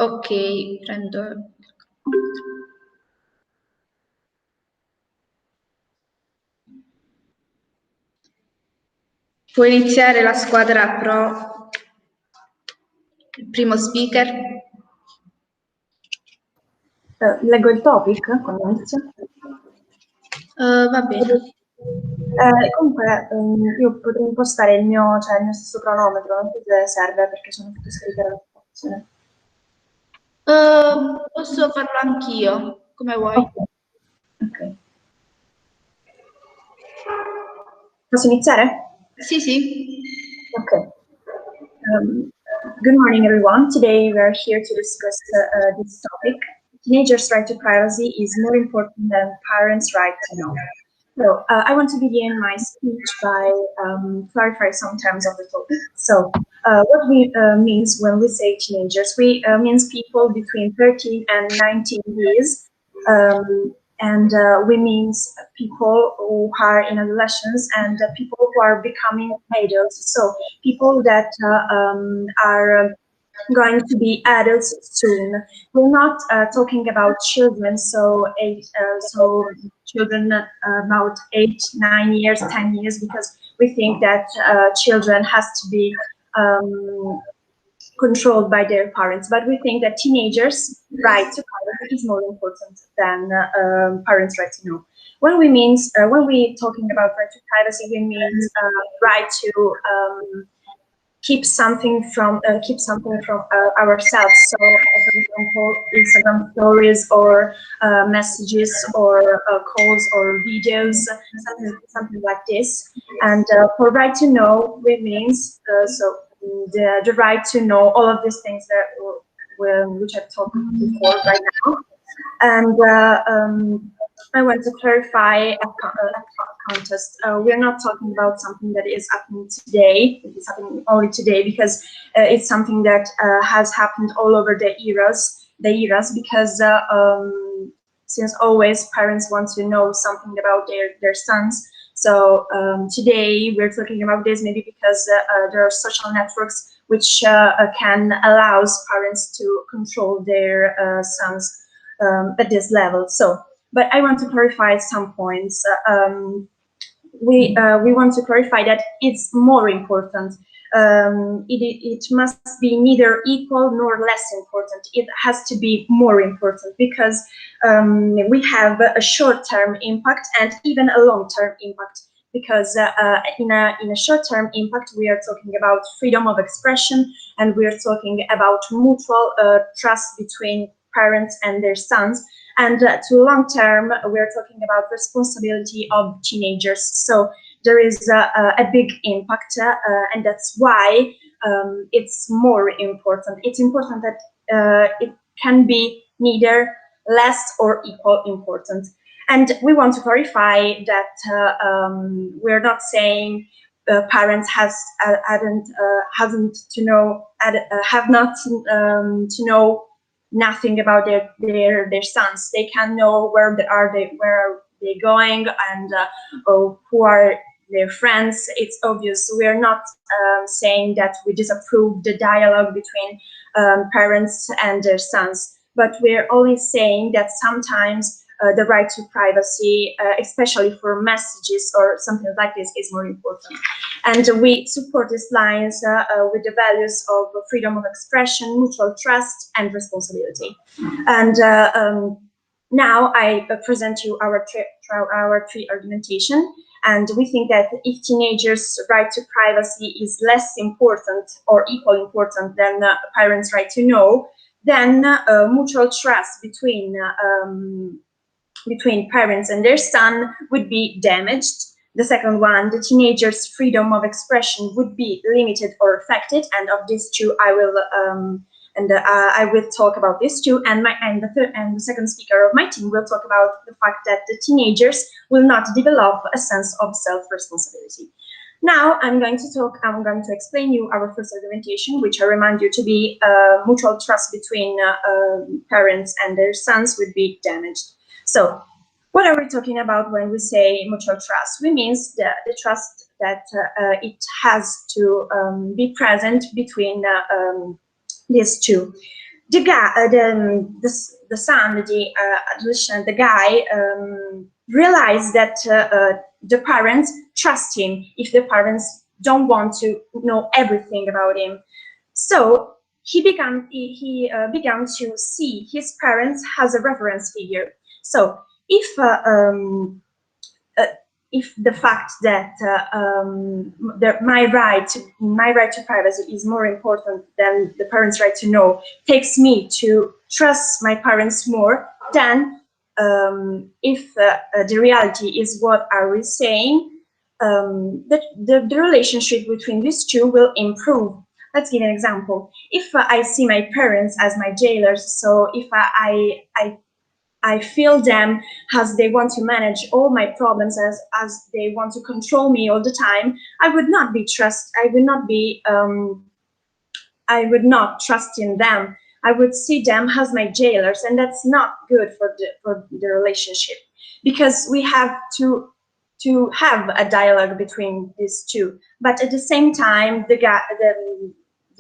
Ok, prendo. Può iniziare la squadra pro, il primo speaker. Leggo il topic quando inizio? Va bene. Comunque io potrei impostare il mio stesso cronometro, non so se serve perché sono tutte scritte alla situazione. Posso farlo anch'io, come vuoi. Ok. Posso iniziare? Sì, sì. Okay. Good morning, everyone. Today we are here to discuss this topic. Teenagers' right to privacy is more important than parents' right to know. So I want to begin my speech by clarifying some terms of the topic. So what we means when we say teenagers, we means people between 13 and 19 years. And we means people who are in adolescence and people who are becoming adults. So people that are going to be adults soon. We're not talking about children, so children about 8, 9 years, 10 years, because we think that children has to be controlled by their parents, but we think that teenagers' right to privacy is more important than parents' right to know. When we talking about right to privacy, we mean right to keep something from ourselves. So, for example, Instagram stories or messages or calls or videos, something like this. And for right to know, we means the right to know all of these things that which I've talked before right now. And I want to clarify a contest. We're not talking about something that is happening today. It is happening only today because it's something that has happened all over the eras, because since always parents want to know something about their sons. So today we're talking about this maybe because there are social networks which can allow parents to control their sons at this level. So, but I want to clarify some points. We want to clarify that it's more important. It must be neither equal nor less important. It has to be more important because we have a short-term impact and even a long-term impact. Because in a short-term impact, we are talking about freedom of expression, and we are talking about mutual trust between parents and their sons. And to long-term, we're talking about responsibility of teenagers. So there is a big impact, and that's why it's more important. It's important that it can be neither less or equal important. And we want to clarify that we're not saying parents have not to know nothing about their sons. They can know where are they going and who are their friends. It's obvious. We are not saying that we disapprove the dialogue between parents and their sons, but we're only saying that sometimes the right to privacy, especially for messages or something like this, is more important. And we support these lines with the values of freedom of expression, mutual trust, and responsibility. And now I present you our three argumentation. And we think that if teenagers' right to privacy is less important or equally important than parents' right to know, then mutual trust between parents and their son would be damaged. The second one, the teenager's freedom of expression would be limited or affected. And of these two, I will talk about these two. And the second speaker of my team will talk about the fact that the teenagers will not develop a sense of self-responsibility. Now I'm going to explain you our first argumentation, which I remind you to be mutual trust between parents and their sons would be damaged. So what are we talking about when we say mutual trust? We mean the trust that it has to be present between these two. the guy, the son, the adolescent, the guy realized that the parents trust him if the parents don't want to know everything about him. So he began to see his parents as a reference figure. So if the fact that my right to privacy is more important than the parents' right to know takes me to trust my parents more, then if the reality is what are we saying, the relationship between these two will improve. Let's give an example. If I see my parents as my jailers, so if I feel them as they want to manage all my problems, as they want to control me all the time, I would not trust in them. I would see them as my jailers, and that's not good for the relationship, because we have to have a dialogue between these two. But at the same time, the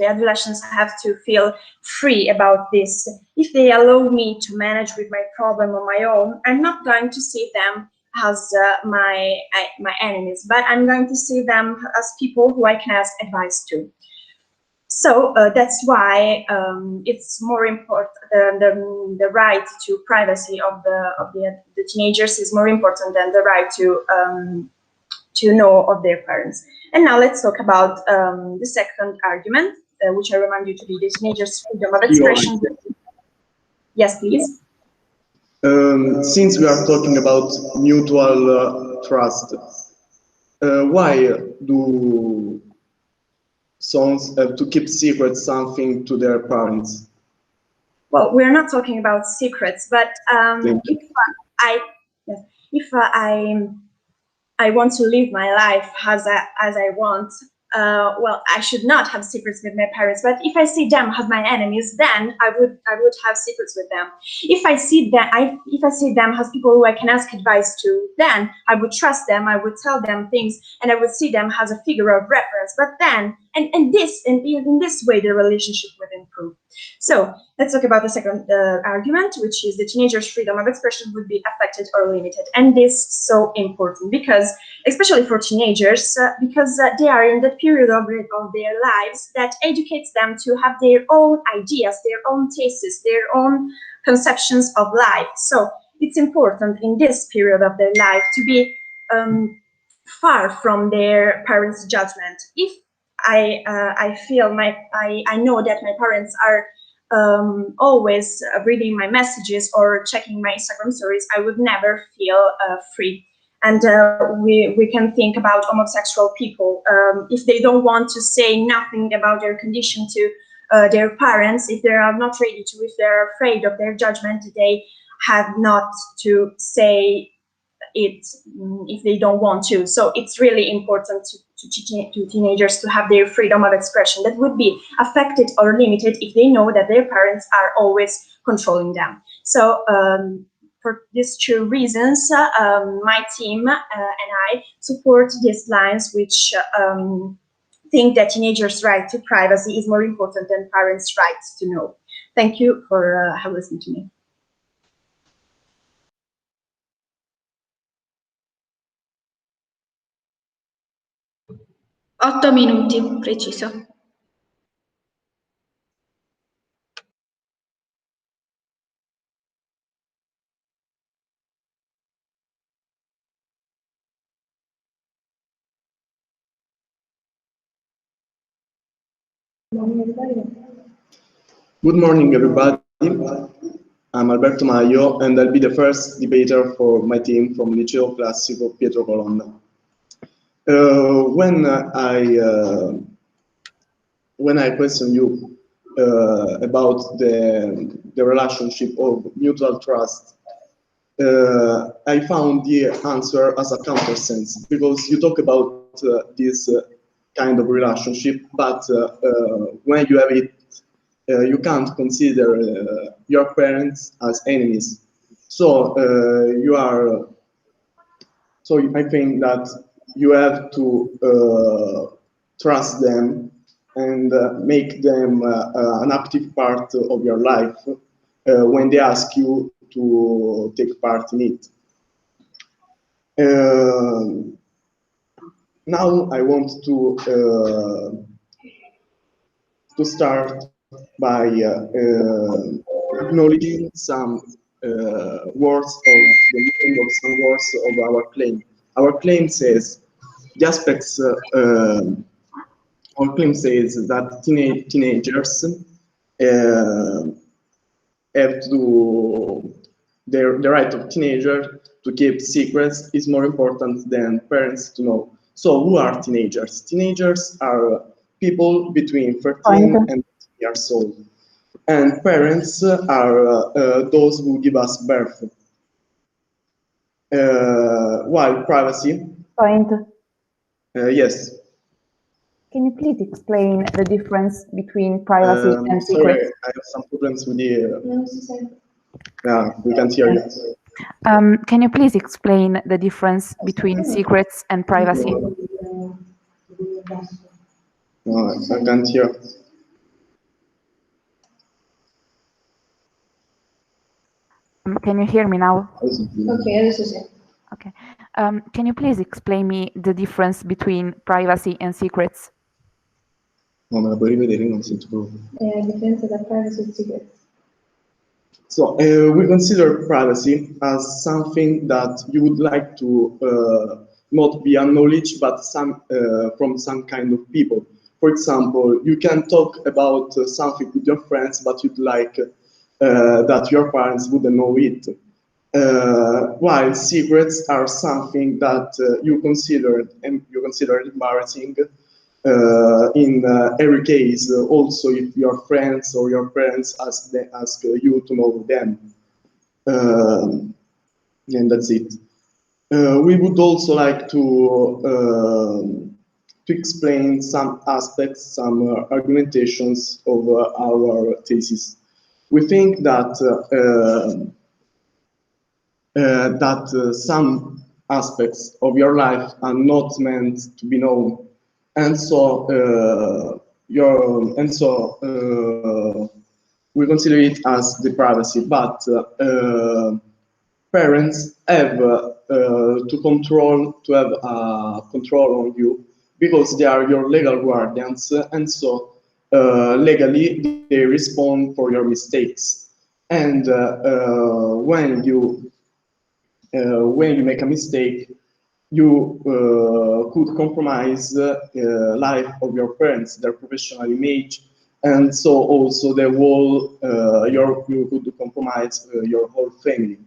adolescents have to feel free about this. If they allow me to manage with my problem on my own, I'm not going to see them as my enemies, but I'm going to see them as people who I can ask advice to. So that's why it's more important. The right to privacy of the teenagers is more important than the right to know of their parents. And now let's talk about the second argument, which I remind you to be the teenagers' freedom of expression. Yes, please. Since we are talking about mutual trust, why do sons have to keep secret something to their parents? Well, we're not talking about secrets, but if I want to live my life as I want, well, I should not have secrets with my parents. But if I see them as my enemies, then I would have secrets with them. If I see them as people who I can ask advice to, then I would trust them. I would tell them things, and I would see them as a figure of reference. But then, in this way, the relationship would improve. So let's talk about the second argument, which is the teenager's freedom of expression would be affected or limited. And this is so important because, especially for teenagers, because they are in that period of their lives that educates them to have their own ideas, their own tastes, their own conceptions of life. So it's important in this period of their life to be far from their parents' judgment. If I know that my parents are always reading my messages or checking my Instagram stories, I would never feel free. And we can think about homosexual people. If they don't want to say nothing about their condition to their parents, if they are not ready to, if they're afraid of their judgment, they have not to say it if they don't want to. So it's really important to teenagers to have their freedom of expression that would be affected or limited if they know that their parents are always controlling them. So for these two reasons, my team and I support these lines, which think that teenagers' right to privacy is more important than parents' rights to know. Thank you for listening to me. 8 minuti, preciso. Good morning, everybody. I'm Alberto Maio, and I'll be the first debater for my team from Liceo Classico Pietro Colonna. When I question you about the relationship of mutual trust, I found the answer as a countersense, because you talk about this kind of relationship, but when you have it, you can't consider your parents as enemies. So I think that you have to trust them and make them an active part of your life when they ask you to take part in it. Now I want to start by acknowledging some words of the meaning of some words of our claim. Our claim says the aspects. Our claim says that teenagers have to the right of teenager to keep secrets is more important than parents to know. So who are teenagers? Teenagers are people between 13 and 18 years old. And parents are those who give us birth. While privacy... yes. Can you please explain the difference between privacy and secrets? Sorry, I have some problems with the... Yeah, we can't hear you. Can you please explain the difference between secrets and privacy? No, I can't hear. Can you hear me now? Okay, adesso sì. Okay. Can you please explain me the difference between privacy and secrets? No, me la puoi rivedere? Non sento proprio. La differenza tra privacy e secrets. So we consider privacy as something that you would like to not be acknowledged, but from some kind of people. For example, you can talk about something with your friends, but you'd like that your parents wouldn't know it. While secrets are something that you consider embarrassing. In every case, also if your friends or your parents ask you to know them, and that's it. We would also like to explain some aspects, some argumentations of our thesis. We think that some aspects of your life are not meant to be known. And so, we consider it as the privacy, but parents have to have control on you because they are your legal guardians, and so legally they respond for your mistakes. And when you make a mistake, you could compromise the life of your parents, their professional image, and so also the whole, you could compromise your whole family.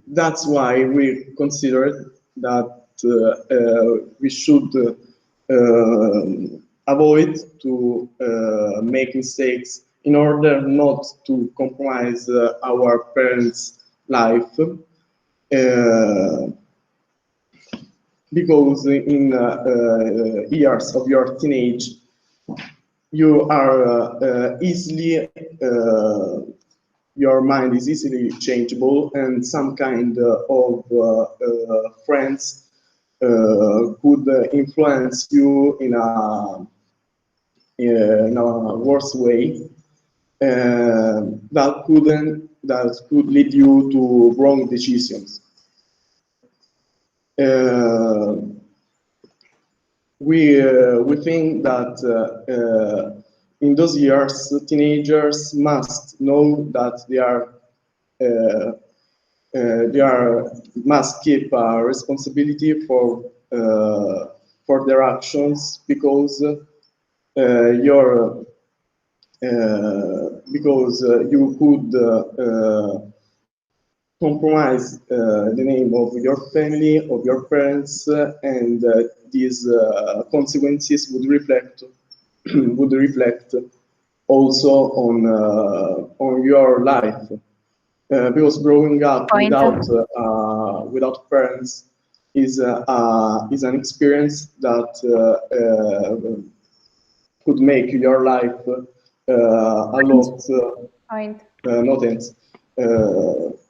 That's why we considered that we should avoid to make mistakes in order not to compromise our parents' life. Because in years of your teenage, you are easily, your mind is easily changeable, and some kind of friends could influence you in a worse way that could lead you to wrong decisions. We think that in those years, teenagers must know that must keep a responsibility for their actions, because you could compromise the name of your family, of your parents, and these consequences would reflect also on your life, because growing up without parents is an experience that could make your life a lot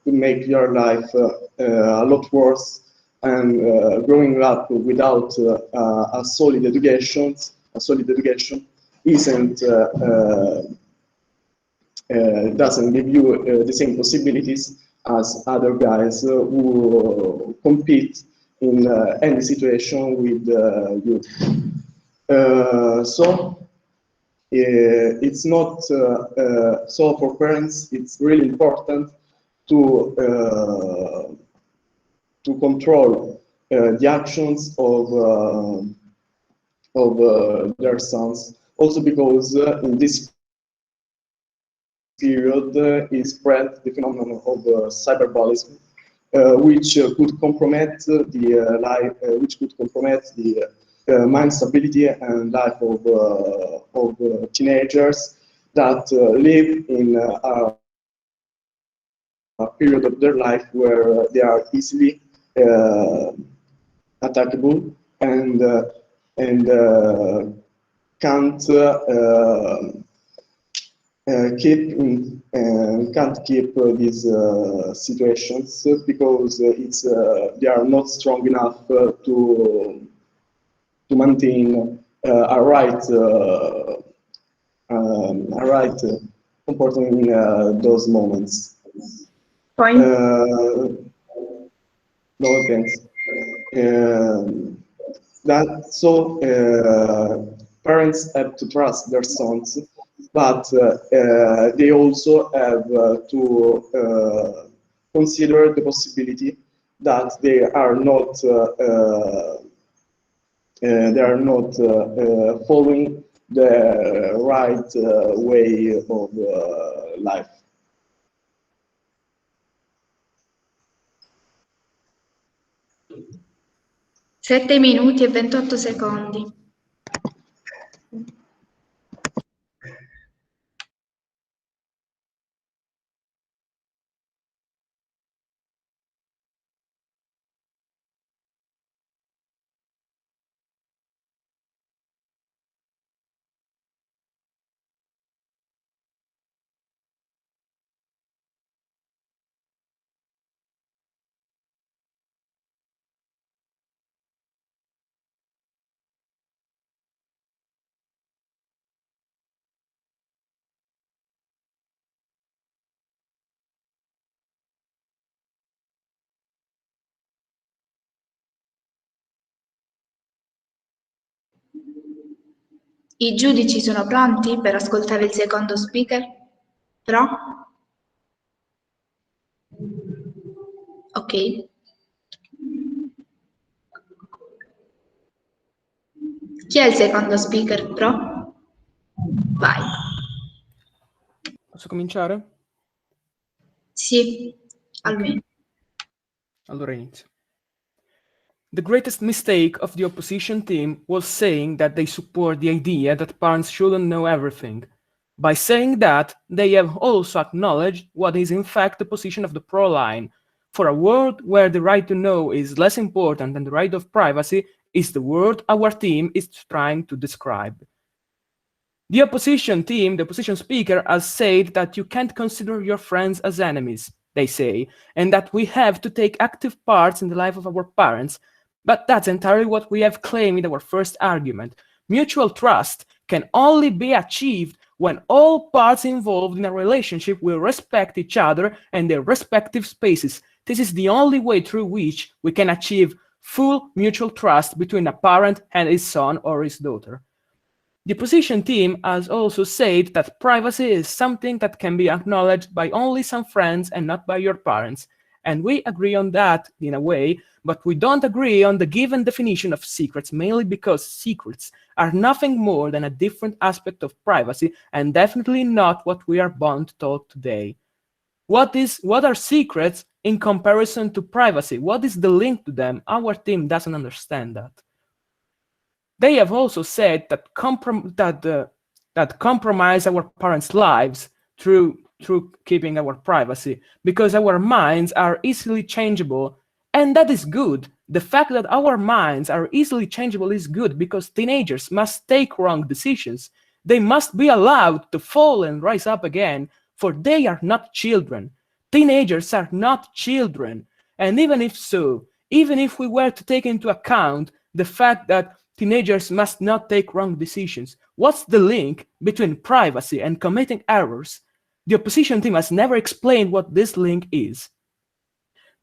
could make your life a lot worse, and growing up without a solid education isn't doesn't give you the same possibilities as other guys who compete in any situation with you. So it's not so for parents. It's really important to control the actions of their sons. Also because in this period is spread the phenomenon of cyberbullying, which could compromise the life, mind stability and life of teenagers that live in a period of their life where they are easily attackable and can't can't keep these situations because they are not strong enough to maintain a right comportment in those moments. Point. No, thanks. Parents have to trust their sons, but they also have to consider the possibility that they are not following the right way of life. Sette minuti e 28 secondi. I giudici sono pronti per ascoltare il secondo speaker? Pro? Ok. Chi è il secondo speaker, Pro? Vai. Posso cominciare? Sì, almeno. Allora inizio. The greatest mistake of the opposition team was saying that they support the idea that parents shouldn't know everything. By saying that, they have also acknowledged what is in fact the position of the pro line. For a world where the right to know is less important than the right of privacy is the world our team is trying to describe. The opposition team, the opposition speaker, has said that you can't consider your friends as enemies, they say, and that we have to take active parts in the life of our parents. But that's entirely what we have claimed in our first argument. Mutual trust can only be achieved when all parts involved in a relationship will respect each other and their respective spaces. This is the only way through which we can achieve full mutual trust between a parent and his son or his daughter. The opposition team has also said that privacy is something that can be acknowledged by only some friends and not by your parents. And we agree on that in a way, but we don't agree on the given definition of secrets, mainly because secrets are nothing more than a different aspect of privacy and definitely not what we are bound to talk today. What are secrets in comparison to privacy? What is the link to them? Our team doesn't understand that. They have also said that compromise our parents' lives through keeping our privacy, because our minds are easily changeable, and that is good. The fact that our minds are easily changeable is good because teenagers must take wrong decisions. They must be allowed to fall and rise up again, for they are not children. Teenagers are not children, and even if so, even if we were to take into account the fact that teenagers must not take wrong decisions. What's the link between privacy and committing errors? The opposition team has never explained what this link is.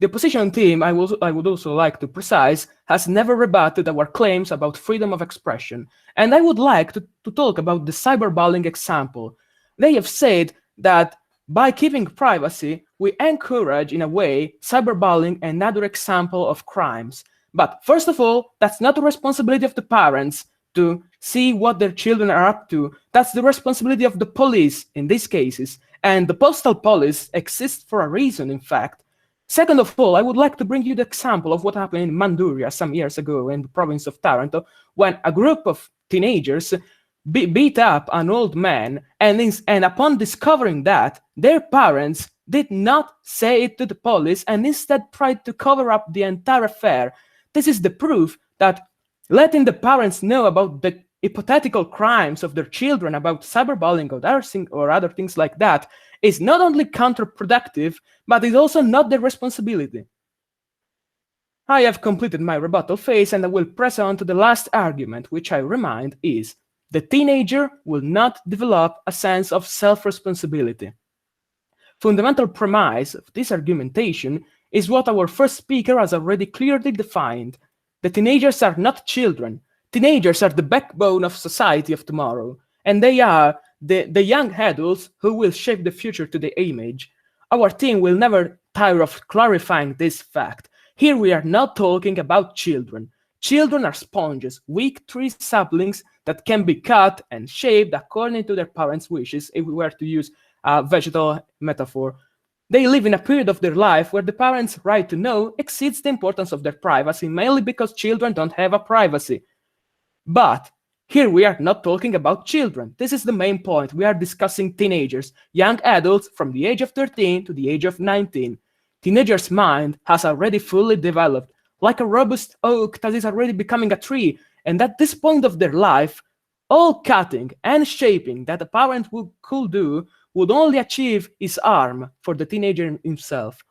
The opposition team, I would also like to precise, has never rebutted our claims about freedom of expression, and I would like to talk about the cyberbullying example. They have said that by keeping privacy, we encourage, in a way, cyberbullying and another example of crimes. But first of all, that's not the responsibility of the parents to see what their children are up to. That's the responsibility of the police in these cases, and the postal police exists for a reason, in fact. Second of all, I would like to bring you the example of what happened in Manduria some years ago in the province of Taranto, when a group of teenagers beat up an old man, and upon discovering that, their parents did not say it to the police and instead tried to cover up the entire affair. This is the proof that letting the parents know about the hypothetical crimes of their children, about cyberbullying or other things like that, is not only counterproductive, but is also not their responsibility. I have completed my rebuttal phase, and I will press on to the last argument, which I remind is the teenager will not develop a sense of self-responsibility. Fundamental premise of this argumentation is what our first speaker has already clearly defined. The teenagers are not children. Teenagers are the backbone of society of tomorrow, and they are the young adults who will shape the future to the image. Our team will never tire of clarifying this fact. Here we are not talking about children. Children are sponges, weak tree saplings that can be cut and shaped according to their parents' wishes, if we were to use a vegetal metaphor. They live in a period of their life where the parents' right to know exceeds the importance of their privacy, mainly because children don't have a privacy. But here we are not talking about children. This is the main point. We are discussing teenagers, young adults from the age of 13 to the age of 19. Teenagers' mind has already fully developed, like a robust oak that is already becoming a tree, and at this point of their life, all cutting and shaping that a parent could do would only achieve his harm for the teenager himself.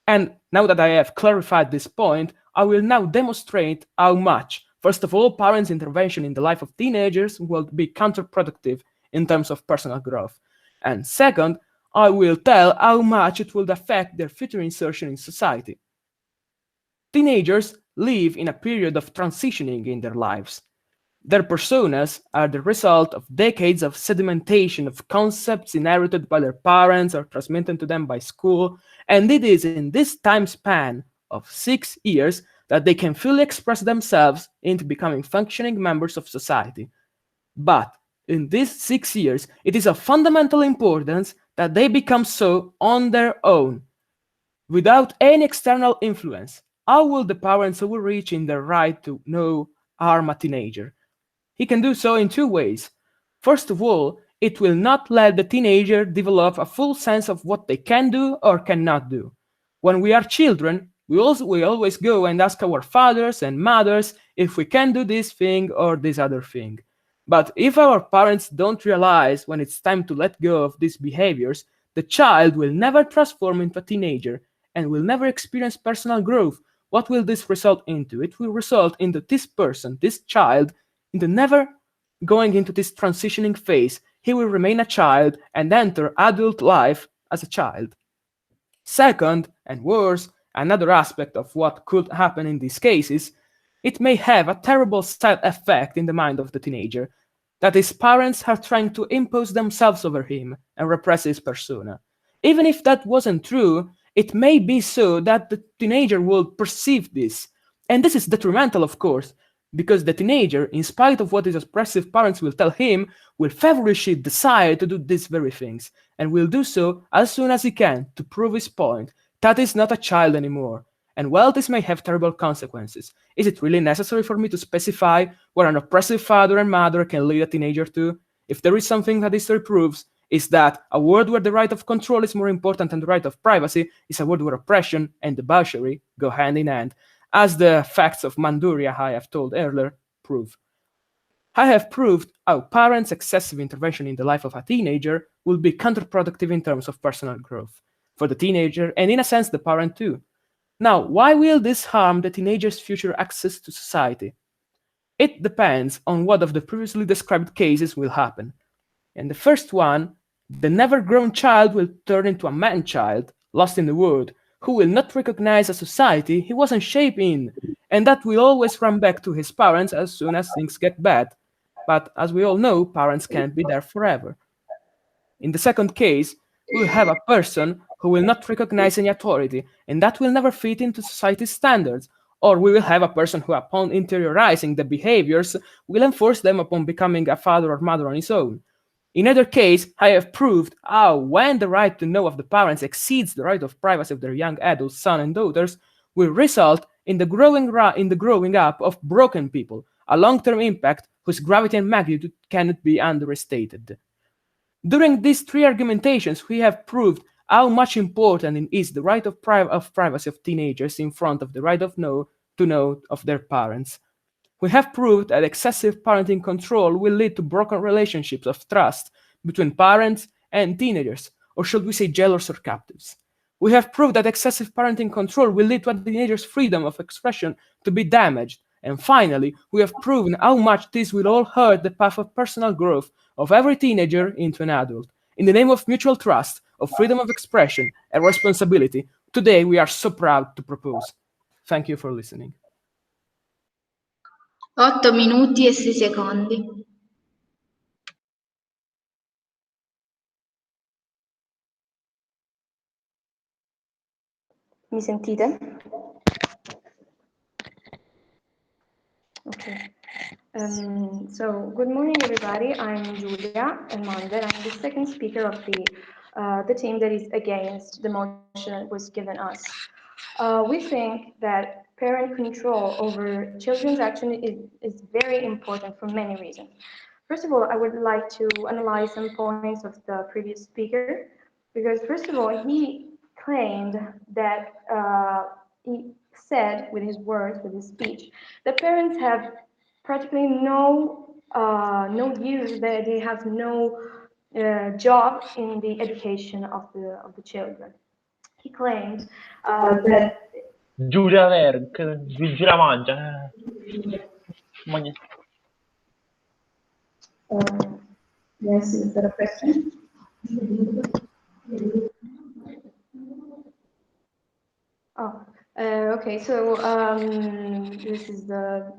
And now that I have clarified this point, I will now demonstrate how much, first of all, parents' intervention in the life of teenagers will be counterproductive in terms of personal growth. And second, I will tell how much it will affect their future insertion in society. Teenagers live in a period of transitioning in their lives. Their personas are the result of decades of sedimentation of concepts inherited by their parents or transmitted to them by school, and it is in this time span of 6 years that they can fully express themselves into becoming functioning members of society. But in these 6 years, it is of fundamental importance that they become so on their own, without any external influence. How will the parents overreach in their right to know harm a teenager? He can do so in two ways. First of all, it will not let the teenager develop a full sense of what they can do or cannot do. When we are children, we always go and ask our fathers and mothers if we can do this thing or this other thing. But if our parents don't realize when it's time to let go of these behaviors, the child will never transform into a teenager and will never experience personal growth. What will this result into? It will result into this person, this child, into never going into this transitioning phase. He will remain a child and enter adult life as a child. Second, and worse, another aspect of what could happen in these cases, it may have a terrible side effect in the mind of the teenager, that his parents are trying to impose themselves over him and repress his persona. Even if that wasn't true, it may be so that the teenager will perceive this. And this is detrimental, of course, because the teenager, in spite of what his oppressive parents will tell him, will feverishly decide to do these very things, and will do so as soon as he can to prove his point that he's not a child anymore. And while this may have terrible consequences, is it really necessary for me to specify where an oppressive father and mother can lead a teenager to? If there is something that history proves, is that a world where the right of control is more important than the right of privacy is a world where oppression and debauchery go hand in hand, as the facts of Manduria I have told earlier prove. I have proved how parents' excessive intervention in the life of a teenager will be counterproductive in terms of personal growth for the teenager, and in a sense the parent too. Now, why will this harm the teenager's future access to society? It depends on what of the previously described cases will happen. In the first one, the never-grown child will turn into a man-child, lost in the world, who will not recognize a society he wasn't shaped in, and that will always run back to his parents as soon as things get bad. But as we all know, parents can't be there forever. In the second case, we will have a person who will not recognize any authority, and that will never fit into society's standards. Or we will have a person who, upon interiorizing the behaviors, will enforce them upon becoming a father or mother on his own. In either case, I have proved how, when the right to know of the parents exceeds the right of privacy of their young adult sons and daughters, will result in the growing up of broken people, a long-term impact whose gravity and magnitude cannot be understated. During these three argumentations, we have proved how much important is the right of privacy of teenagers in front of the right of to know of their parents. We have proved that excessive parenting control will lead to broken relationships of trust between parents and teenagers, or should we say jailers or captives. We have proved that excessive parenting control will lead to a teenager's freedom of expression to be damaged. And finally, we have proven how much this will all hurt the path of personal growth of every teenager into an adult. In the name of mutual trust, of freedom of expression, and responsibility, today we are so proud to propose. Thank you for listening. 8 minuti e 6 secondi. Mi sentite? Okay. So good morning, everybody. I'm Giulia Elmander. I'm the second speaker of the team that is against the motion that was given us. We think that parent control over children's action is very important for many reasons. First of all, I would like to analyze some points of the previous speaker, because first of all, he claimed that he said with his words, with his speech, that parents have practically no use, that they have no job in the education of the children. He claimed that Giulia Verg, Luigi la mangia. Yes, is that a question? Oh, okay. So this is the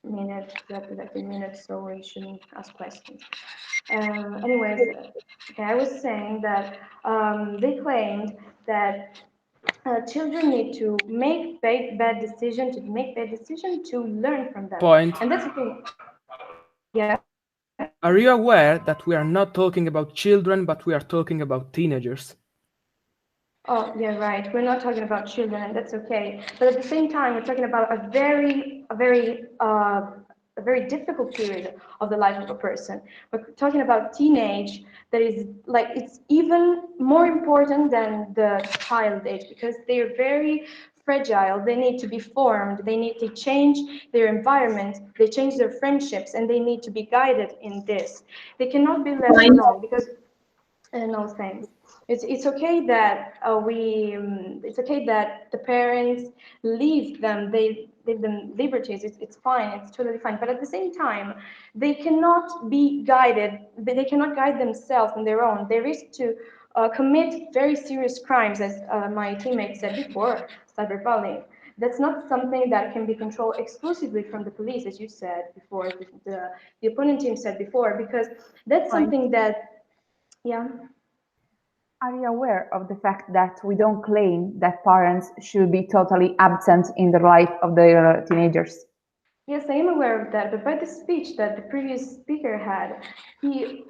minute, the minute, so we shouldn't ask questions. Anyways, okay, I was saying that they claimed that children need to make bad decisions, to learn from them. Point. And that's the thing. Yeah. Are you aware that we are not talking about children, but we are talking about teenagers? Oh, yeah, right. We're not talking about children, and that's okay. But at the same time, we're talking about a very difficult period of the life of a person. We're talking about teenage that is like, it's even more important than the child age, because they're very fragile. They need to be formed. They need to change their environment. They change their friendships, and they need to be guided in this. They cannot be left alone, because no, thanks. It's okay that it's okay that the parents leave them liberties. It's fine. It's totally fine. But at the same time, they cannot be guided. They cannot guide themselves on their own. They risk to commit very serious crimes, as my teammate said before, cyberbullying. That's not something that can be controlled exclusively from the police, as you said before. The opponent team said before, because that's something that. Yeah. Are you aware of the fact that we don't claim that parents should be totally absent in the life of their teenagers? Yes, I am aware of that, but by the speech that the previous speaker had, he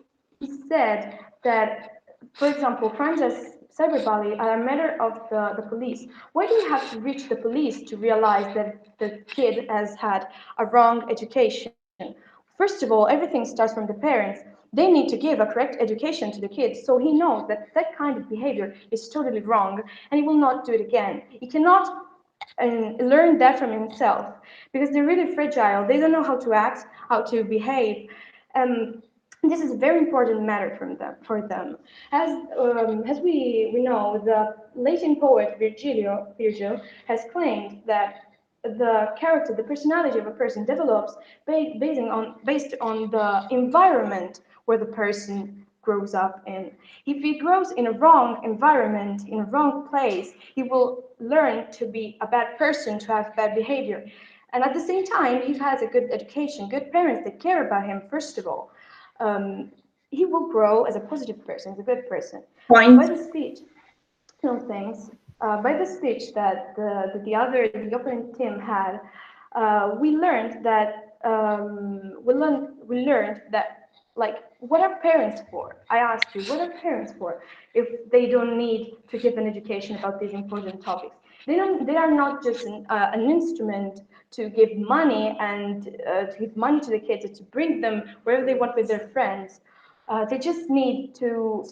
said that, for example, crimes as cyberbullying are a matter of the police. Why do you have to reach the police to realize that the kid has had a wrong education? First of all, everything starts from the parents. They need to give a correct education to the kids, so he knows that that kind of behavior is totally wrong, and he will not do it again. He cannot learn that from himself, because they're really fragile. They don't know how to act, how to behave. This is a very important matter for them. As we know, the Latin poet Virgil has claimed that the character, the personality of a person develops based on the environment where the person grows up in. If he grows in a wrong environment, in a wrong place, he will learn to be a bad person, to have bad behavior. And at the same time, if he has a good education, good parents that care about him, first of all, he will grow as a positive person, as a good person. Point. By the speech, no thanks. By the speech that the opponent team had, we learned that like, what are parents for? I asked you, what are parents for if they don't need to give an education about these important topics? They are not just an instrument to give money and to give money to the kids to bring them wherever they want with their friends. They just need to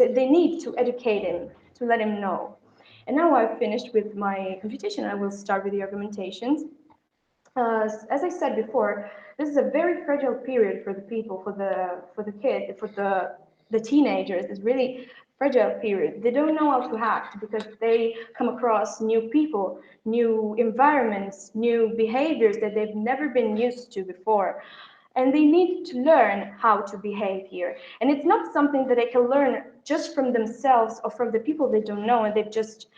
educate him, to let him know. And now I've finished with my computation. I will start with the argumentations. As I said before, this is a very fragile period for the people, for the kids, for the teenagers. It's really fragile period. They don't know how to act because they come across new people, new environments, new behaviors that they've never been used to before. And they need to learn how to behave here. And it's not something that they can learn just from themselves or from the people they don't know and they've just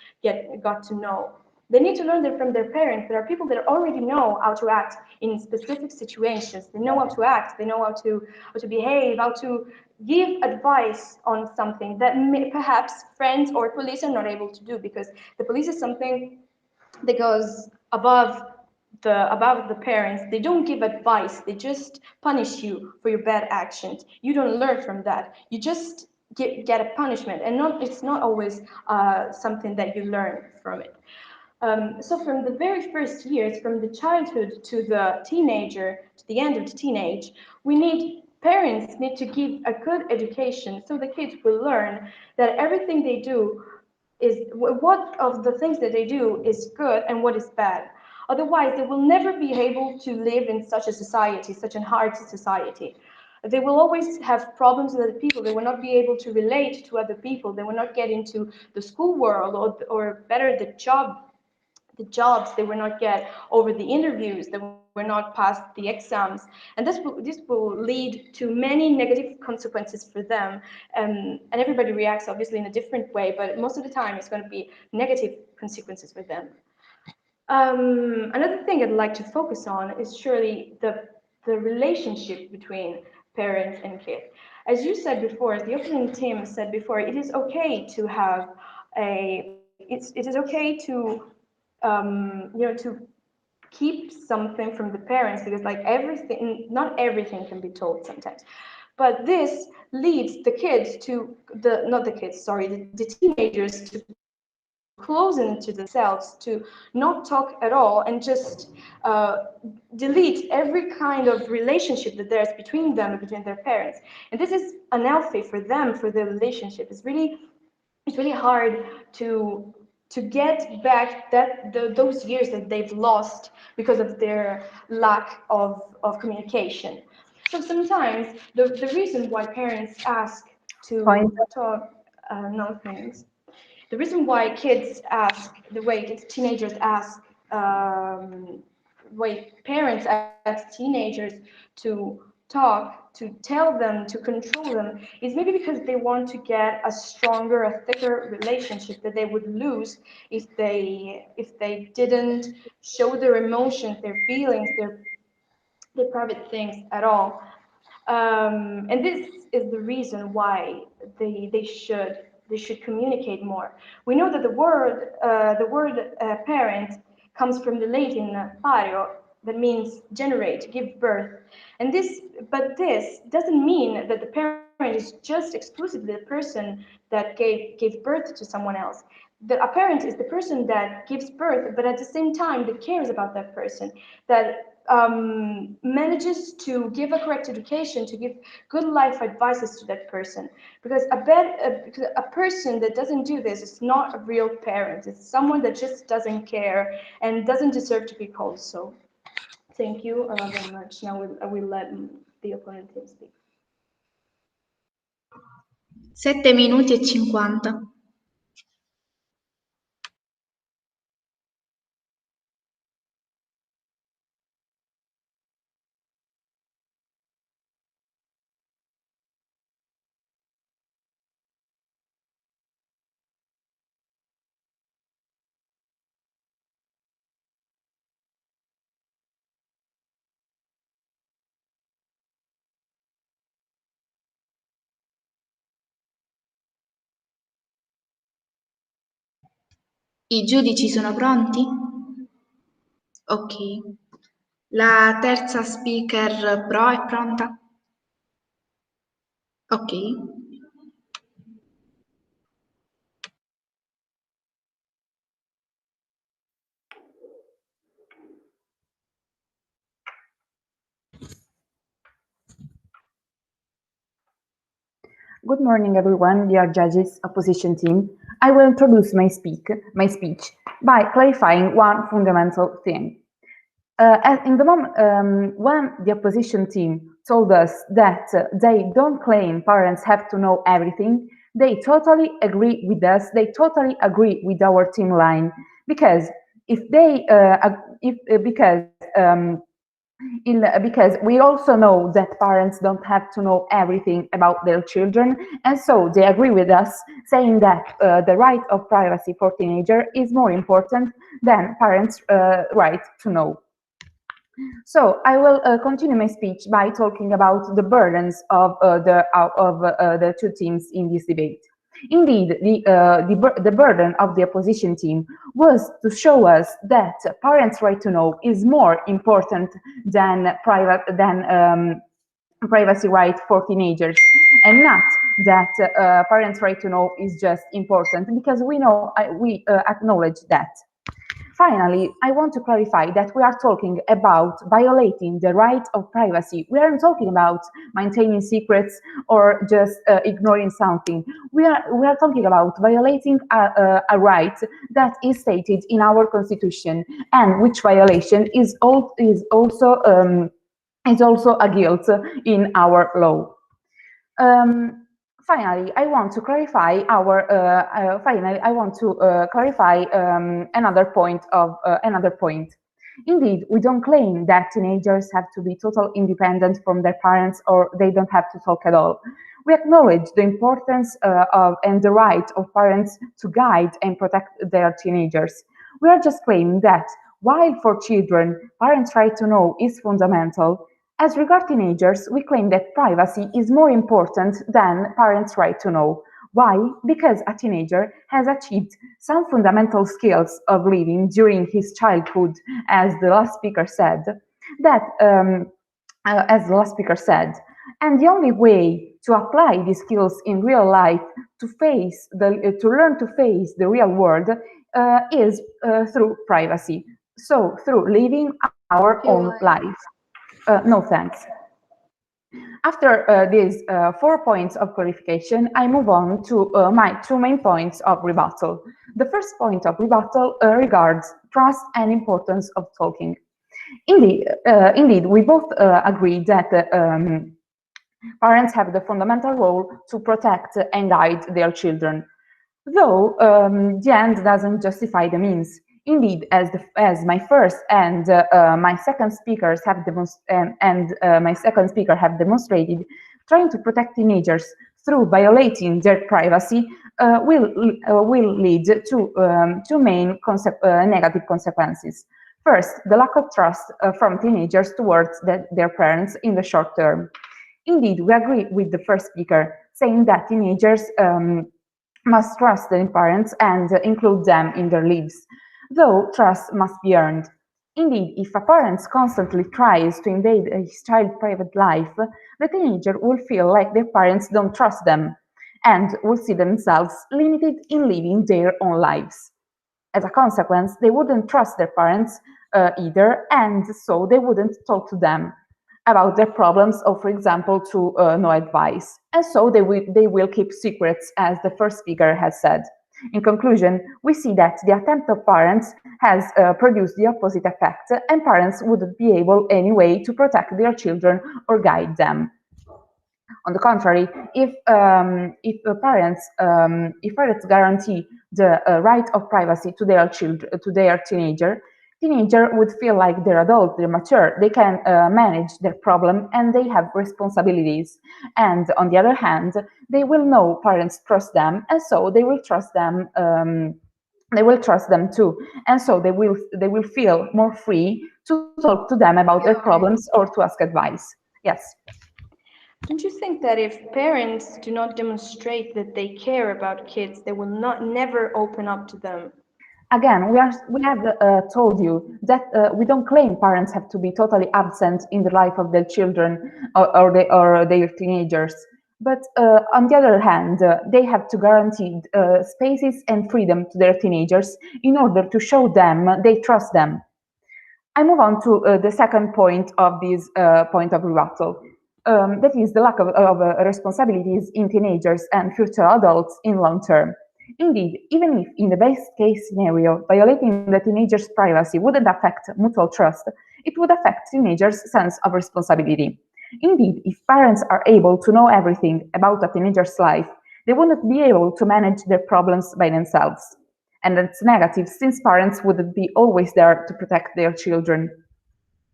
got to know. They need to learn that from their parents. There are people that already know how to act in specific situations. They know how to act. They know how to behave, how to give advice on something that perhaps friends or police are not able to do, because the police is something that goes above the parents. They don't give advice. They just punish you for your bad actions. You don't learn from that. You just get a punishment, and it's not always something that you learn from it. So from the very first years, from the childhood to the teenager, to the end of the teenage, parents need to give a good education so the kids will learn that everything they do is, what of the things that they do is good and what is bad. Otherwise, they will never be able to live in such a society, such a hard society. They will always have problems with other people. They will not be able to relate to other people. They will not get into the school world or better the jobs. They will not get over the interviews. They will not pass the exams, and this will lead to many negative consequences for them. And everybody reacts obviously in a different way, but most of the time it's going to be negative consequences for them. Another thing I'd like to focus on is surely the relationship between parents and kids. As you said before, as the opening team said before, it is okay to have it is okay to to keep something from the parents, because like everything, not everything can be told sometimes. But this leads the kids to the teenagers to close into themselves, to not talk at all, and just delete every kind of relationship that there's between them and between their parents. And this is unhealthy for them, for their relationship. It's really hard to get back those years that they've lost because of their lack of communication. So sometimes the reason why parents ask to talk, no thanks. The reason why teenagers ask, why parents ask teenagers to talk, to tell them, to control them, is maybe because they want to get a stronger, a thicker relationship that they would lose if they didn't show their emotions, their feelings, their private things at all. And this is the reason why they should communicate more. We know that the word parent comes from the Latin pario, that means generate, give birth. And this doesn't mean that the parent is just exclusively the person that gave birth to someone else. A parent is the person that gives birth, but at the same time that cares about that person, that manages to give a correct education, to give good life advices to that person. Because a person that doesn't do this is not a real parent. It's someone that just doesn't care and doesn't deserve to be called so. Thank you very much. Now I will let the opponent team speak. 7 minuti e 50. I giudici sono pronti? Ok. La terza speaker pro è pronta? Ok. Good morning, everyone, dear judges, opposition team. I will introduce my speech by clarifying one fundamental thing. In the moment when the opposition team told us that they don't claim parents have to know everything, they totally agree with us. They totally agree with our team line, because because we also know that parents don't have to know everything about their children, and so they agree with us, saying that the right of privacy for teenagers is more important than parents' right to know. So I will continue my speech by talking about the burdens of the two teams in this debate. Indeed, the burden of the opposition team was to show us that parents' right to know is more important than privacy right for teenagers, and not that parents' right to know is just important, because we acknowledge that. Finally, I want to clarify that we are talking about violating the right of privacy. We aren't talking about maintaining secrets or just ignoring something. We are talking about violating a right that is stated in our constitution, and which violation is also a guilt in our law. Finally, I want to clarify another point. Indeed, we don't claim that teenagers have to be totally independent from their parents, or they don't have to talk at all. We acknowledge the importance and the right of parents to guide and protect their teenagers. We are just claiming that while for children, parents' right to know is fundamental, as regards teenagers, we claim that privacy is more important than parents' right to know. Why? Because a teenager has achieved some fundamental skills of living during his childhood, as the last speaker said. And the only way to apply these skills in real life, to learn to face the real world, is through privacy. So through living our own life. No, thanks. After these 4 points of clarification, I move on to my 2 main points of rebuttal. The first point of rebuttal regards trust and importance of talking. Indeed, we both agree that parents have the fundamental role to protect and guide their children, though the end doesn't justify the means. Indeed, as my first and my second speakers have demonstrated, trying to protect teenagers through violating their privacy will lead to two main negative consequences. First, the lack of trust from teenagers towards their parents in the short term. Indeed, we agree with the first speaker, saying that teenagers must trust their parents and include them in their lives, though trust must be earned. Indeed, if a parent constantly tries to invade his child's private life, the teenager will feel like their parents don't trust them and will see themselves limited in living their own lives. As a consequence, they wouldn't trust their parents either, and so they wouldn't talk to them about their problems, or for example, to no advice. And so they will keep secrets, as the first speaker has said. In conclusion, we see that the attempt of parents has produced the opposite effect, and parents wouldn't be able anyway to protect their children or guide them. On the contrary, if parents guarantee the right of privacy to their children, to their teenager would feel like they're adult, they're mature, they can manage their problem, and they have responsibilities. And on the other hand, they will know parents trust them, and so they will trust them. They will trust them too, and so they will feel more free to talk to them about their problems or to ask advice. Yes. Don't you think that if parents do not demonstrate that they care about kids, they will never open up to them? Again, we have told you that we don't claim parents have to be totally absent in the life of their children or their teenagers. But on the other hand, they have to guarantee spaces and freedom to their teenagers in order to show them they trust them. I move on to the second point of this point of rebuttal. That is the lack of responsibilities in teenagers and future adults in long term. Indeed, even if in the best case scenario, violating the teenager's privacy wouldn't affect mutual trust, it would affect teenagers' sense of responsibility. Indeed, if parents are able to know everything about a teenager's life, they wouldn't be able to manage their problems by themselves. And that's negative, since parents wouldn't be always there to protect their children.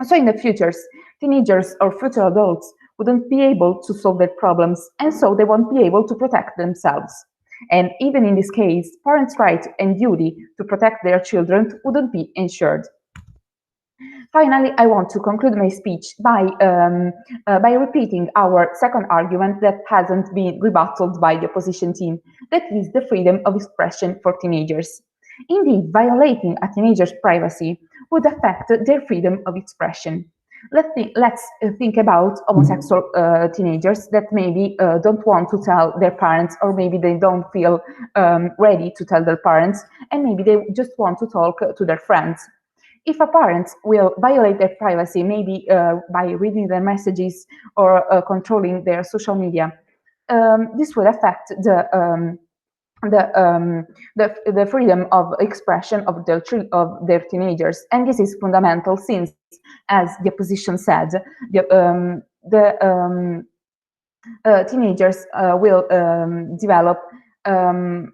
So in the future, teenagers or future adults wouldn't be able to solve their problems, and so they won't be able to protect themselves. And even in this case, parents' right and duty to protect their children wouldn't be ensured. Finally, I want to conclude my speech by repeating our second argument that hasn't been rebutted by the opposition team, that is the freedom of expression for teenagers. Indeed, violating a teenager's privacy would affect their freedom of expression. Let's think about homosexual teenagers that maybe don't want to tell their parents, or maybe they don't feel ready to tell their parents, and maybe they just want to talk to their friends. If a parent will violate their privacy, maybe by reading their messages or controlling their social media, this will affect the freedom of expression of their teenagers, and this is fundamental since, as the opposition said, teenagers will develop. The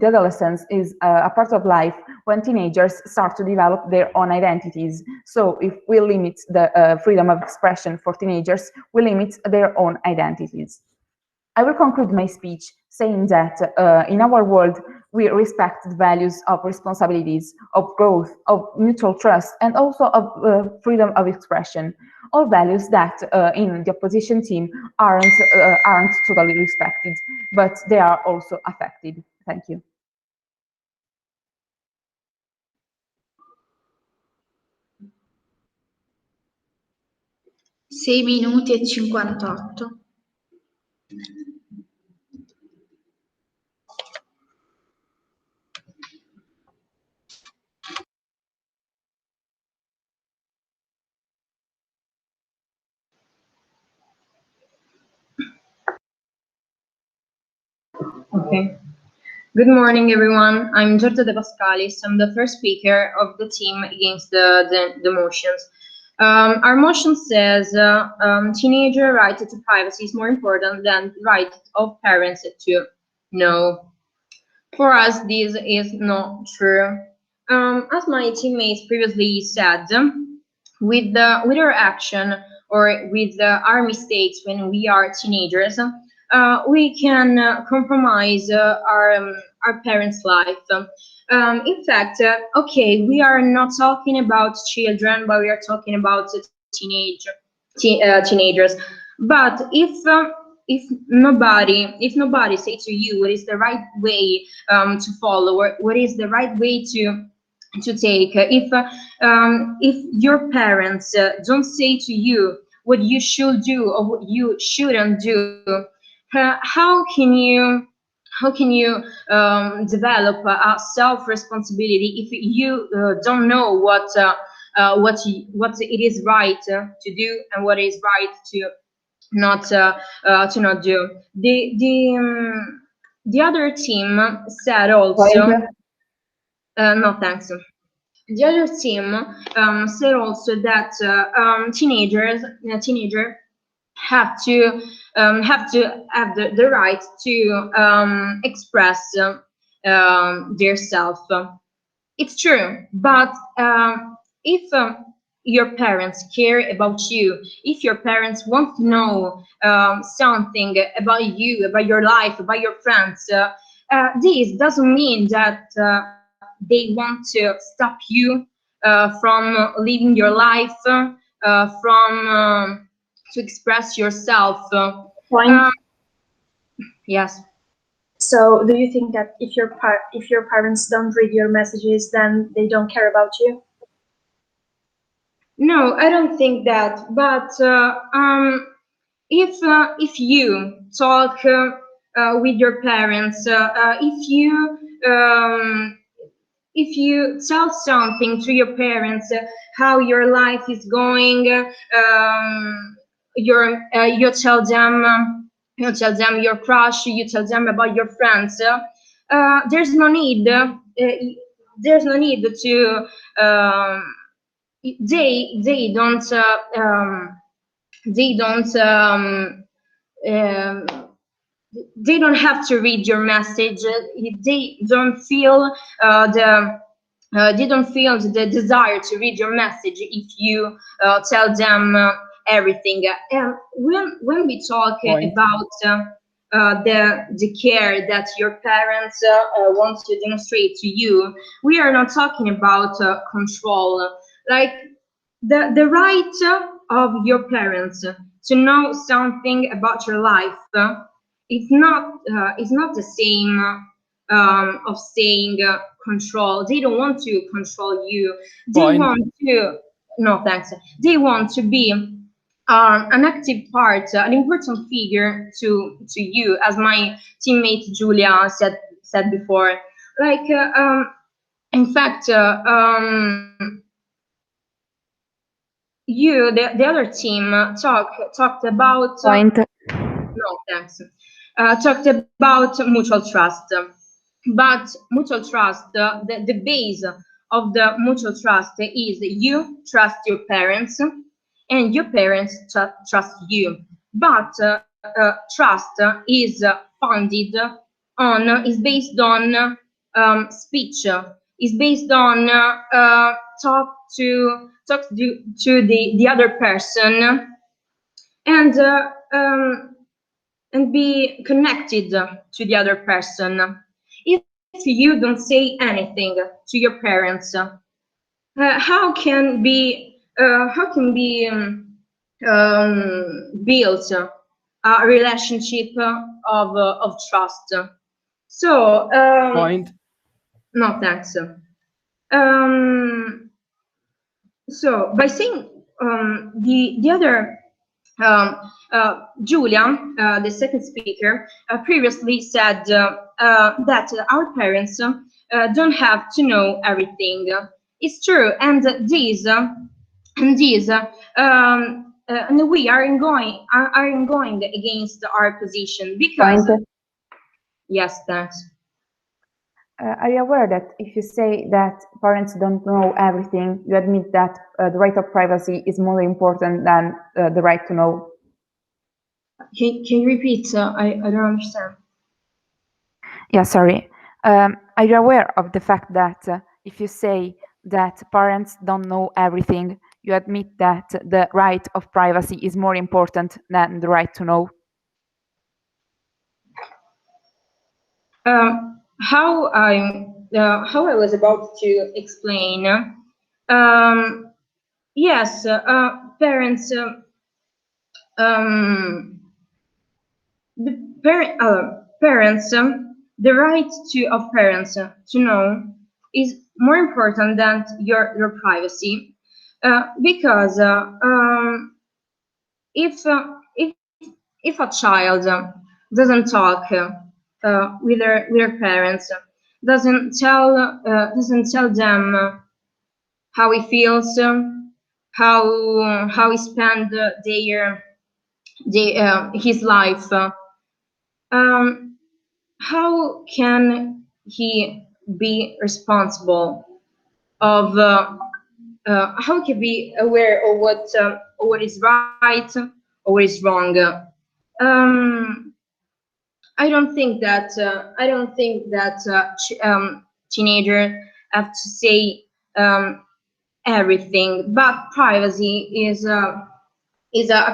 adolescence is a part of life when teenagers start to develop their own identities. So if we limit the freedom of expression for teenagers, we limit their own identities. I will conclude my speech saying that in our world, we respect the values of responsibilities, of growth, of mutual trust, and also of freedom of expression. All values that in the opposition team aren't totally respected, but they are also affected. Thank you. Sei minuti e 58. Okay. Good morning, everyone. I'm Giorgia De Pascalis. I'm the first speaker of the team against the motions. Our motion says teenager right to privacy is more important than right of parents to know. For us, this is not true. As my teammates previously said, with our action or with our mistakes when we are teenagers, we can compromise our parents' life. In fact, okay, we are not talking about children, but we are talking about teenagers. But if nobody say to you what is the right way to follow, or what is the right way to take, if your parents don't say to you what you should do or what you shouldn't do, how can you develop a self-responsibility if you don't know what it is right to do and what is right to not do? The other team said also. No, thanks. The other team said also that teenager have to have the right to express their self. It's true, but if your parents care about you, if your parents want to know something about you, about your life, about your friends, this doesn't mean that they want to stop you from living your life, from to express yourself. Point. Yes. So, do you think that if your parents don't read your messages, then they don't care about you? No, I don't think that. But if you talk with your parents, if you tell something to your parents, how your life is going, you tell them your crush, you tell them about your friends. There's no need. There's no need to. They don't. They don't. Um, they don't have to read your message. They don't feel they don't feel the desire to read your message if you tell them everything. And when we talk about the care that your parents want to demonstrate to you, we are not talking about control. Like the right of your parents to know something about your life it's not the same of saying control. They don't want to control you. They want to no thanks. They want to be an active part, an important figure to you, as my teammate Julia said before. Like in fact, the other team talked about Point. no thanks. Talked about mutual trust. But mutual trust, the base of the mutual trust is you trust your parents and your parents trust you. But trust is based on speech, is based on talk to the other person and be connected to the other person. If you don't say anything to your parents, how can be built a relationship of trust? So Point. no thanks. So by saying the other Julia, the second speaker, previously said that our parents don't have to know everything. It's true, and and we are going against our position because Point. yes, thanks. Are you aware that if you say that parents don't know everything, you admit that the right of privacy is more important than the right to know? Can you repeat? I don't understand. Yeah, sorry. Are you aware of the fact that if you say that parents don't know everything, you admit that the right of privacy is more important than the right to know? How I was about to explain. Yes, parents. Parents. The right of parents to know is more important than your privacy, because if if a child doesn't talk with their parents, doesn't tell them how he feels, how he spend his life, how can he be responsible of how can be aware of what is right or what is wrong. Um, I don't think that teenagers have to say everything, but privacy is a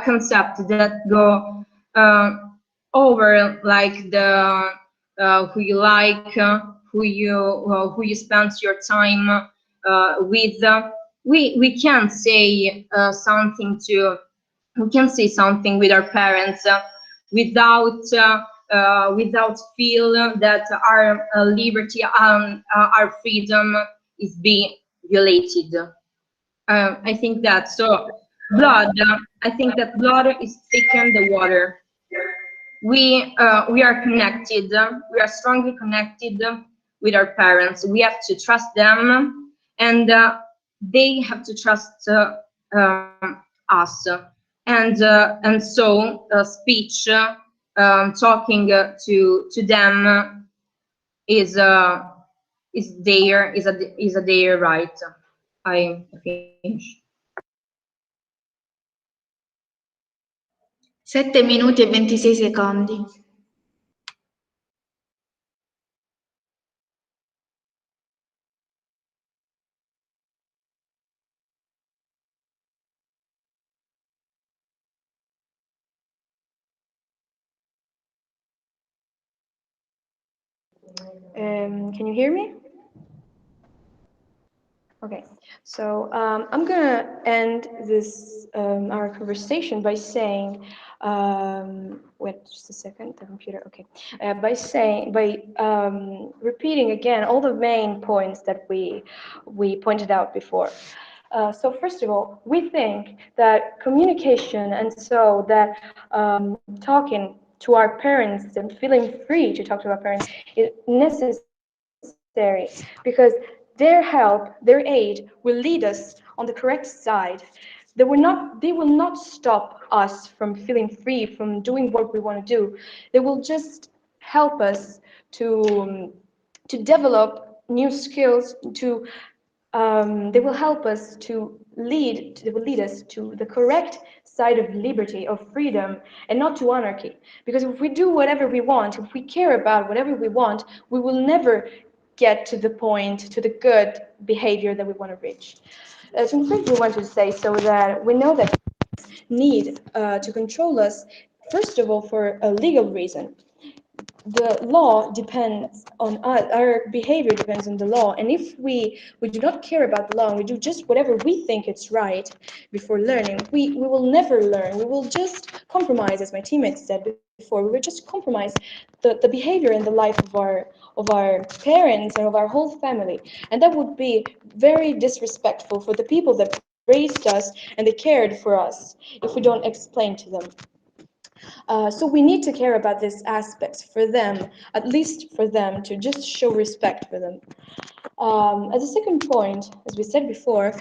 concept that go over like the who you like, who you spend your time with. We can say something to we can say something with our parents without feel that our liberty and our freedom is being violated. I think that so blood. I think that blood is thicker than the water. We are connected. We are strongly connected with our parents. We have to trust them, and they have to trust us. And so speech, talking to them is a their right. I finish. 7 minuti e 26 secondi. Can you hear me? Okay, so I'm gonna end this our conversation by saying, wait just a second, the computer. Okay, by repeating again all the main points that we pointed out before. So first of all, we think that communication and so that talking to our parents and feeling free to talk to our parents is necessary because their help, their aid will lead us on the correct side. They will not stop us from feeling free, from doing what we want to do. They will just help us to develop new skills, they will help us they will lead us to the correct side of liberty, of freedom, and not to anarchy. Because if we do whatever we want, if we care about whatever we want, we will never get to the point, to the good behavior that we want to reach. To conclude, we want to say so that we know that need to control us, first of all, for a legal reason. The law depends on us, our behavior depends on the law, and if we do not care about the law and we do just whatever we think it's right before learning, we will never learn. We will just compromise, as my teammates said before, we will just compromise the behavior and the life of our parents and of our whole family, and that would be very disrespectful for the people that raised us and they cared for us if we don't explain to them. So we need to care about these aspects for them, at least for them, to just show respect for them. As a second point, as we said before,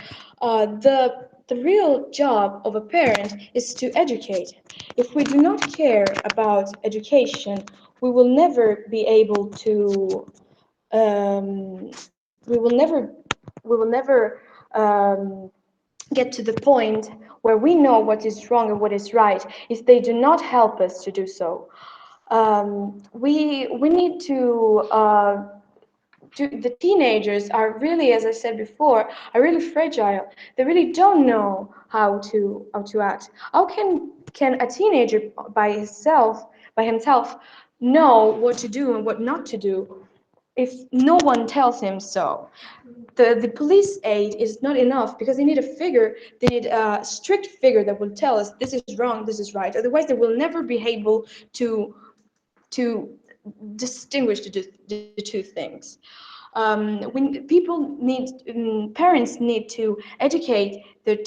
the real job of a parent is to educate. If we do not care about education, we will never be able to. We will never get to the point where we know what is wrong and what is right if they do not help us to do so. We need the teenagers are really, as I said before, are really fragile. They really don't know how to act. How can a teenager by himself know what to do and what not to do if no one tells him so? The police aid is not enough because they need a strict figure that will tell us this is wrong, this is right. Otherwise, they will never be able to distinguish the two things. When parents need to educate their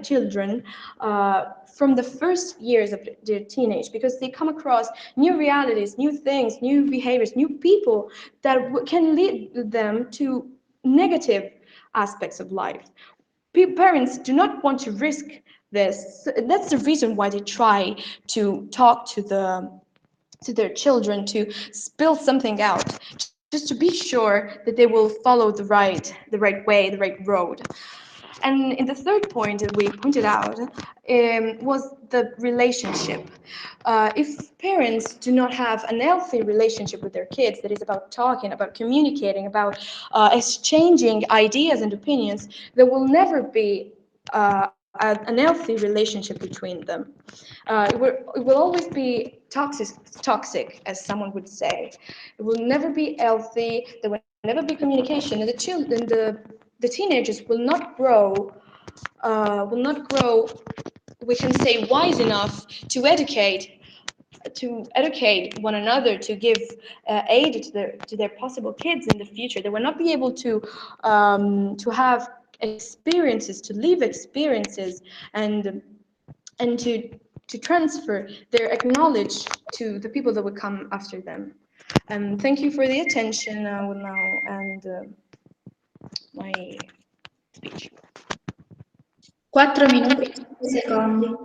children from the first years of their teenage, because they come across new realities, new things, new behaviors, new people that can lead them to negative aspects of life. Parents do not want to risk this. That's the reason why they try to talk to their children, to spill something out, just to be sure that they will follow the right way, the right road. And in the third point that we pointed out was the relationship. If parents do not have an healthy relationship with their kids, that is about talking, about communicating, about exchanging ideas and opinions, there will never be an healthy relationship between them. It will always be toxic, as someone would say. It will never be healthy. There will never be communication, and the children, the teenagers will not grow. We can say wise enough to educate one another, to give aid to their possible kids in the future. They will not be able to have experiences, to live experiences, and to transfer their knowledge to the people that will come after them. Thank you for the attention. I will now end my speech. 4 minuti e 5 secondi.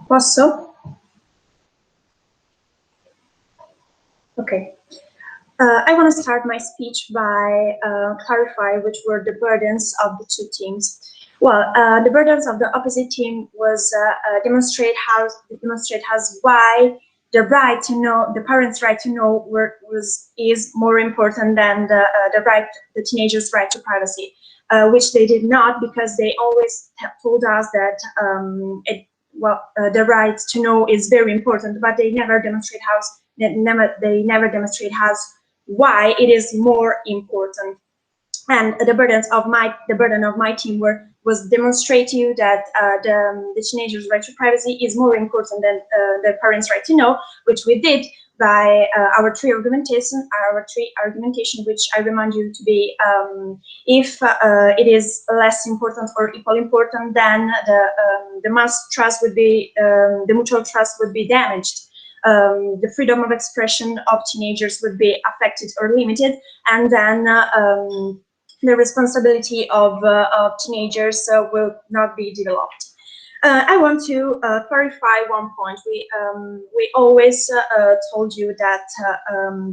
Posso? Okay. I want to start my speech by clarify which were the burdens of the two teams. Well, the burdens of the opposite team was demonstrate has why the right to know, the parents' right to know, is more important than the teenagers' right to privacy, which they did not, because they always told us that the right to know is very important, but they never demonstrate how why it is more important. And the burden of my team was demonstrate to you that the teenagers' right to privacy is more important than the parents' right to know, which we did by our three argumentation, which I remind you to be if it is less important or equal important, then the mutual trust would be damaged. The freedom of expression of teenagers would be affected or limited, and then the responsibility of teenagers will not be developed. I want to clarify one point. We always told you that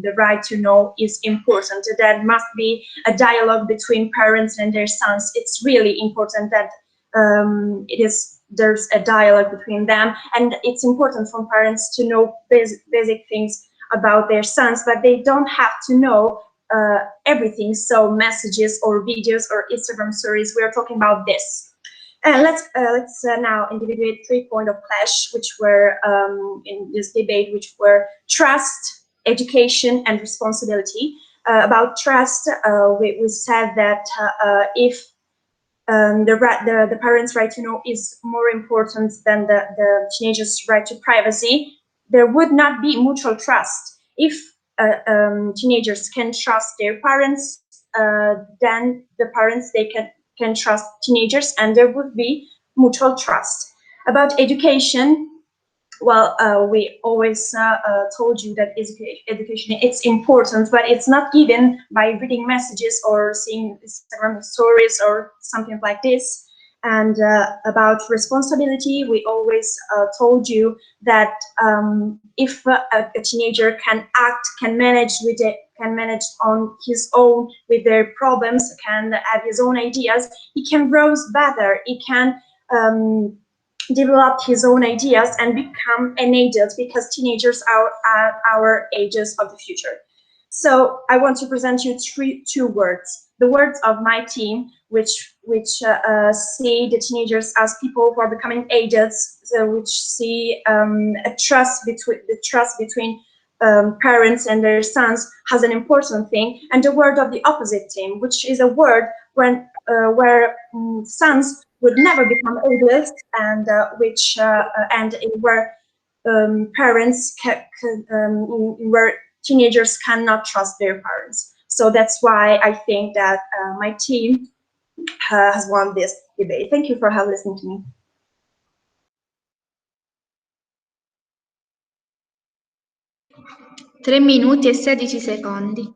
the right to know is important. That must be a dialogue between parents and their sons. It's really important that there's a dialogue between them, and it's important for parents to know basic things about their sons, but they don't have to know everything. So messages or videos or Instagram stories, we are talking about this. Let's now individuate 3 points of clash, which were in this debate, which were trust, education, and responsibility. About trust, we said that if the parents' right to know is more important than the teenagers' right to privacy, there would not be mutual trust. If teenagers can trust their parents, then the parents, they can trust teenagers, and there would be mutual trust. About education, well, we always told you that education, it's important, but it's not given by reading messages or seeing Instagram stories or something like this. And about responsibility, we always told you that if a teenager can act, can manage on his own with their problems, can have his own ideas, he can grow better, he can develop his own ideas and become an adult, because teenagers are our ages of the future. So I want to present you two words. The words of my team, which see the teenagers as people who are becoming adults, so which see a trust between parents and their sons has an important thing, and the word of the opposite team, which is a word where sons would never become adults, and where parents where teenagers cannot trust their parents. So that's why I think that my team has won this debate. Thank you for listening to me. 3 minuti e 16 secondi.